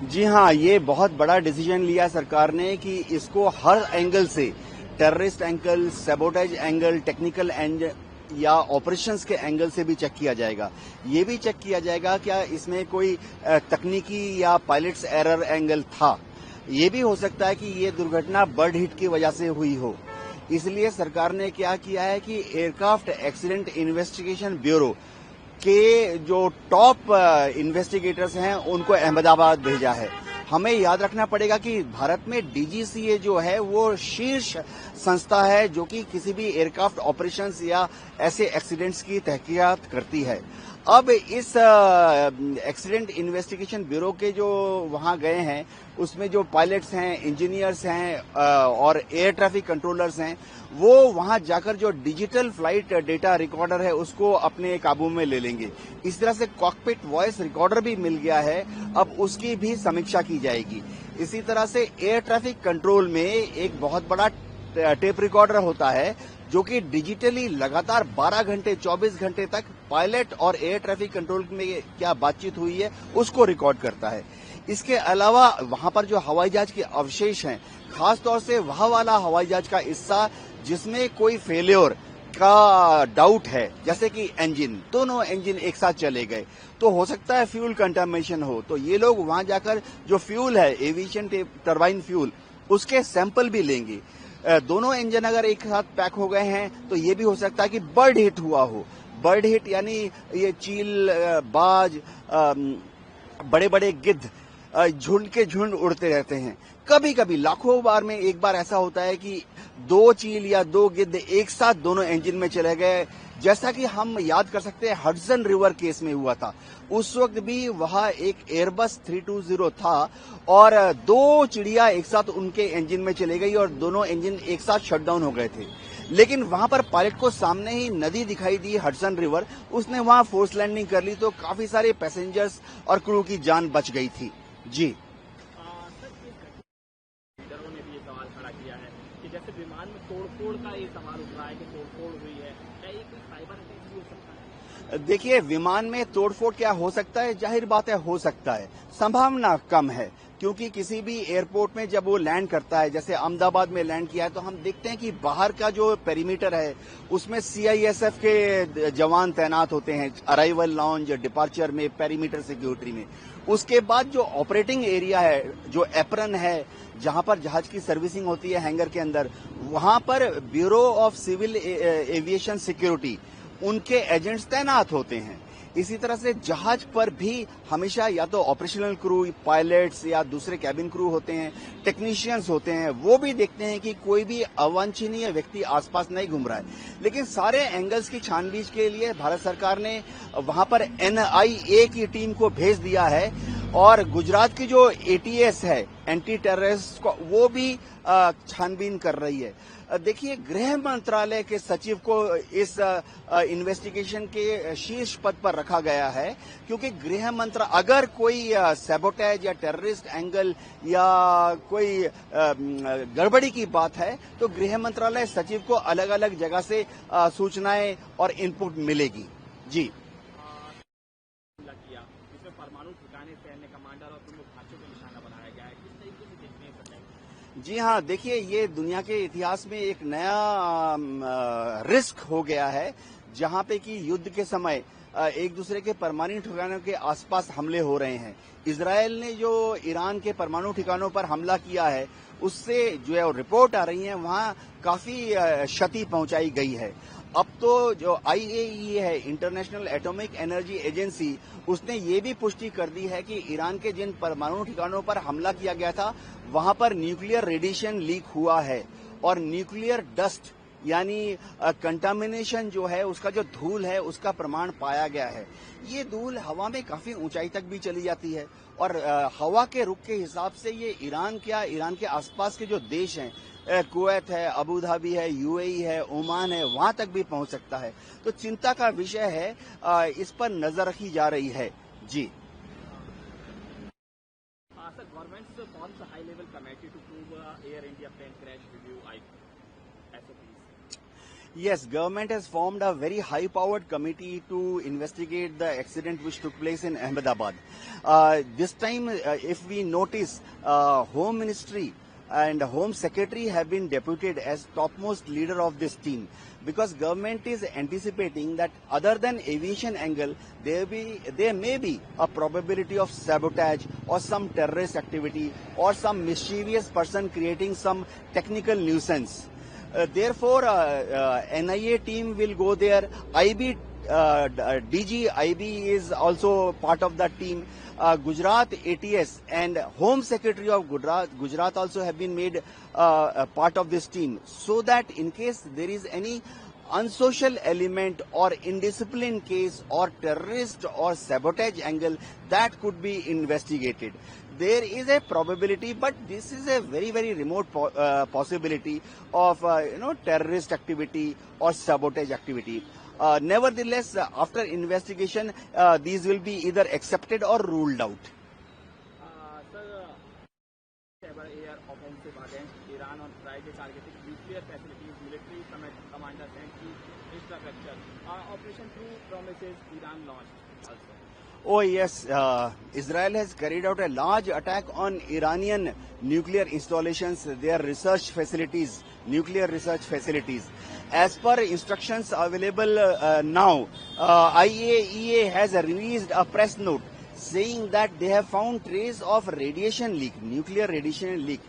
जी हाँ, ये बहुत बड़ा डिसीजन लिया सरकार ने कि इसको हर एंगल से, terrorist angle, sabotage angle, technical angle या ऑपरेशंस के एंगल से भी चेक किया जाएगा। ये भी चेक किया जाएगा क्या इसमें कोई तकनीकी या पायलट्स एरर एंगल था। ये भी हो सकता है कि ये दुर्घटना बर्ड हिट की वजह से हुई हो। इसलिए सरकार ने क्या किया है कि एयरक्राफ्ट एक्सीडेंट इन्वेस्टिगेशन ब्यूरो के जो टॉप इन्वेस्टिगेटर्स हैं उनको अहमदाबाद भेजा है। हमें याद रखना पड़ेगा कि भारत में डीजीसीए जो है वो शीर्ष संस्था है जो कि किसी भी एयरक्राफ्ट ऑपरेशंस या ऐसे एक्सीडेंट्स की तहकीकात करती है। अब इस एक्सीडेंट इन्वेस्टिगेशन ब्यूरो के जो वहां गए हैं उसमें जो पायलट्स हैं, इंजीनियर्स हैं और एयर ट्रैफिक कंट्रोलर्स हैं, वो वहां जाकर जो डिजिटल फ्लाइट डेटा रिकॉर्डर है उसको अपने काबू में ले लेंगे। इस तरह से कॉकपिट वॉइस रिकॉर्डर भी मिल गया है, अब उसकी भी समीक्षा की जाएगी। इसी तरह से एयर ट्रैफिक कंट्रोल में एक बहुत बड़ा टेप रिकॉर्डर होता है जो कि डिजिटली लगातार 12 घंटे 24 घंटे तक पायलट और एयर ट्रैफिक कंट्रोल में क्या बातचीत हुई है उसको रिकॉर्ड करता है। इसके अलावा वहां पर जो हवाई जहाज के अवशेष हैं, खासतौर से वह वाला हवाई जहाज का हिस्सा जिसमें कोई फेलियर का डाउट है, जैसे कि इंजन, दोनों इंजन एक साथ चले गए, तो हो सकता है फ्यूल कंटामिनेशन हो। तो ये लोग वहां जाकर जो फ्यूल है, एविएशन टरबाइन फ्यूल, उसके सैंपल भी लेंगे। दोनों इंजन अगर एक साथ पैक हो गए हैं तो ये भी हो सकता है कि बर्ड हिट हुआ हो। बर्ड हिट यानी ये चील, बाज, बड़े बड़े गिद्ध झुंड के झुंड उड़ते रहते हैं। कभी कभी लाखों बार में एक बार ऐसा होता है कि दो चील या दो गिद्ध एक साथ दोनों इंजन में चले गए, जैसा कि हम याद कर सकते हैं हडसन रिवर केस में हुआ था। उस वक्त भी वहां एक एयरबस 320 था और दो चिड़िया एक साथ उनके इंजन में चले गई और दोनों इंजन एक साथ शटडाउन हो गए थे। लेकिन वहां पर पायलट को सामने ही नदी दिखाई दी, हडसन रिवर, उसने वहां फोर्स लैंडिंग कर ली, तो काफी सारे पैसेंजर्स और क्रू की जान बच गई थी। जी ने भी ये सवाल खड़ा किया है कि जैसे विमान में तोड़फोड़ का ये सवाल उठ रहा है कि तोड़फोड़ हुई है, क्या ये कोई साइबर अटैक भी हो सकता है? देखिए, विमान में तोड़फोड़ क्या हो सकता है, जाहिर बात है हो सकता है, संभावना कम है, क्योंकि किसी भी एयरपोर्ट में जब वो लैंड करता है, जैसे अहमदाबाद में लैंड किया है, तो हम देखते हैं कि बाहर का जो पेरीमीटर है उसमें सीआईएसएफ के जवान तैनात होते हैं, अराइवल लॉन्ज, डिपार्चर में, पेरीमीटर सिक्योरिटी में। उसके बाद जो ऑपरेटिंग एरिया है, जो एप्रन है, जहां पर जहाज की सर्विसिंग होती है हैंगर के अंदर, वहां पर bureau of civil aviation security, उनके एजेंट्स तैनात होते हैं। इसी तरह से जहाज पर भी हमेशा या तो ऑपरेशनल क्रू, पायलट्स या दूसरे कैबिन क्रू होते हैं, टेक्नीशियंस होते हैं, वो भी देखते हैं कि कोई भी अवांछनीय व्यक्ति आसपास नहीं घूम रहा है। लेकिन सारे एंगल्स की छानबीन के लिए भारत सरकार ने वहां पर एनआईए की टीम को भेज दिया है और गुजरात की जो एटीएस है, एंटी टेररिस्ट, वो भी छानबीन कर रही है। देखिए, गृह मंत्रालय के सचिव को इस इन्वेस्टिगेशन के शीर्ष पद पर रखा गया है, क्योंकि गृह मंत्रालय अगर कोई सैबोटेज या टेररिस्ट एंगल या कोई गड़बड़ी की बात है तो गृह मंत्रालय सचिव को अलग अलग जगह से सूचनाएं और इनपुट मिलेगी। जी किया जिसमें परमाणु ठिकाने सैन्य कमांडर और प्रमुख ढांचों को निशाना बनाया गया है, किस तरीके से देखते हैं सर? जी हाँ, देखिए, ये दुनिया के इतिहास में एक नया रिस्क हो गया है, जहां पे कि युद्ध के समय एक दूसरे के परमाणु ठिकानों के आसपास हमले हो रहे हैं। इजरायल ने जो ईरान के परमाणु ठिकानों पर हमला किया है, उससे जो है रिपोर्ट आ रही है वहां काफी क्षति पहुंचाई गई है। अब तो जो आईएईए है, इंटरनेशनल एटॉमिक एनर्जी एजेंसी, उसने ये भी पुष्टि कर दी है कि ईरान के जिन परमाणु ठिकानों पर हमला किया गया था वहां पर न्यूक्लियर रेडिएशन लीक हुआ है और न्यूक्लियर डस्ट यानी कंटामिनेशन जो है, उसका जो धूल है उसका प्रमाण पाया गया है। ये धूल हवा में काफी ऊंचाई तक भी चली जाती है और हवा के रुख के हिसाब से ये ईरान के आसपास के जो देश हैं, कुवैत है, अबू धाबी है, यूएई है, ओमान है, वहां तक भी पहुंच सकता है। तो चिंता का विषय है, इस पर नजर रखी जा रही है। जी sir, government forms high level committee to probe Air India plane crash review SOPs. Yes, government has formed a very high-powered committee to investigate the accident which took place in Ahmedabad. This time, if we notice, Home Ministry and Home Secretary have been deputed as topmost leader of this team, because government is anticipating that other than aviation angle, there may be a probability of sabotage or some terrorist activity or some mischievous person creating some technical nuisance. Therefore, NIA team will go there. DG IB is also part of that team. Gujarat ATS and Home Secretary of Gujarat also have been made a part of this team, so that in case there is any unsocial element or indiscipline case or terrorist or sabotage angle, that could be investigated. There is a probability, but this is a very, very remote possibility of terrorist activity or sabotage activity. Nevertheless, after investigation, these will be either accepted or ruled out. Sir, cyber air offensive against Iran on Friday targeting nuclear facilities, military commanders and key infrastructure. Operation True Promises Iran launched also. Oh yes, Israel has carried out a large attack on Iranian nuclear installations, their research facilities, nuclear research facilities. As per instructions available now, IAEA has released a press note saying that they have found trace of radiation leak, nuclear radiation leak.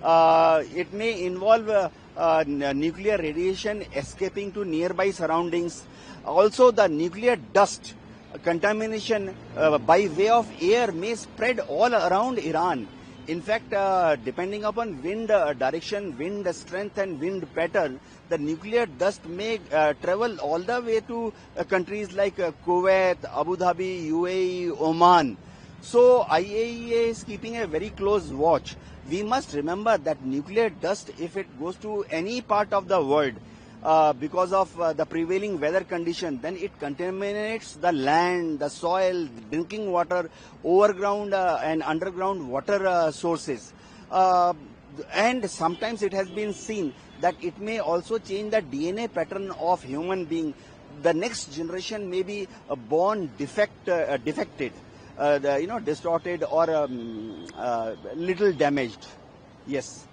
It may involve nuclear radiation escaping to nearby surroundings. Also, the nuclear dust contamination by way of air may spread all around Iran. In fact, depending upon wind direction, wind strength and wind pattern, the nuclear dust may travel all the way to countries like Kuwait, Abu Dhabi, UAE, Oman. So IAEA is keeping a very close watch. We must remember that nuclear dust, if it goes to any part of the world, because of the prevailing weather condition, then it contaminates the land, the soil, drinking water, overground and underground water sources. And sometimes it has been seen that it may also change the DNA pattern of human being. The next generation may be born defected, distorted or little damaged. Yes.